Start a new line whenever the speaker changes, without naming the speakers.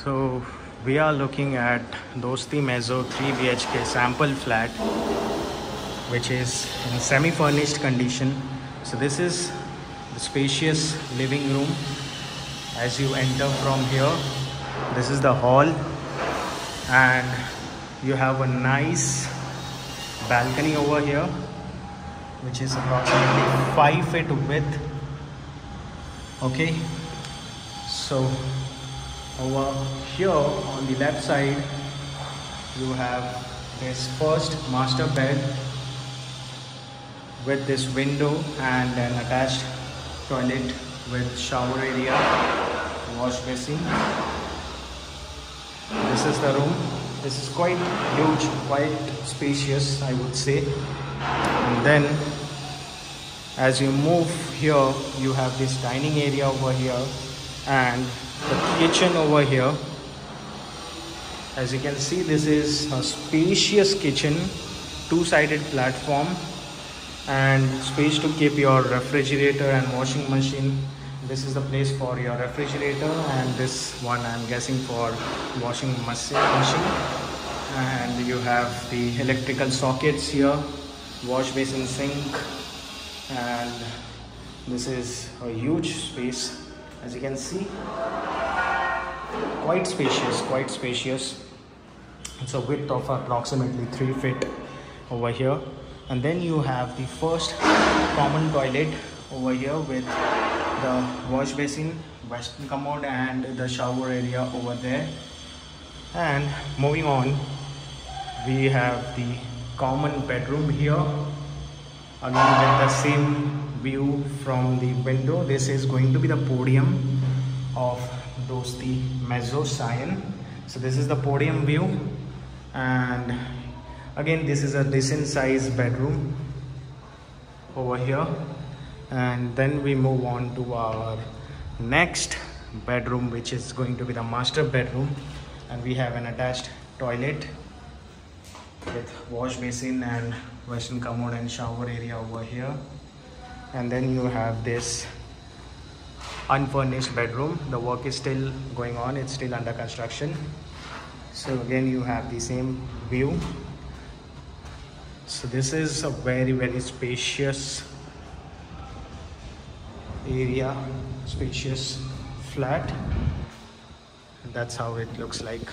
So we are looking at Dosti Mezzo 3 BHK sample flat, which is in semi-furnished condition. So this is the spacious living room. As you enter from here, this is the hall, and you have a nice balcony over here, which is approximately 5 feet width. Okay, so over here on the left side you have this first master bed with this window and an attached toilet with shower area, wash basin. This is the room. This is quite huge, quite spacious, I would say. And then as you move here, you have this dining area over here and the kitchen over here. As you can see, this is a spacious kitchen, two-sided platform, and space to keep your refrigerator and washing machine. This is the place for your refrigerator, and this one I'm guessing for washing machine. And you have the electrical sockets here, wash basin, sink, and this is a huge space. As you can see, quite spacious. It's a width of approximately 3 feet over here. And then you have the first common toilet over here with the wash basin, western commode, and the shower area over there. And moving on, we have the common bedroom here, again with the same view from the window. This is going to be the podium of Dosti Mezzo Cyan. So this is the podium view, and again this is a decent sized bedroom over here. And then we move on to our next bedroom, which is going to be the master bedroom, and we have an attached toilet with wash basin and western commode and shower area over here. And then you have this unfurnished bedroom. The work is still going on, it's still under construction. So again you have the same view. So this is a very spacious area, spacious flat. That's how it looks like.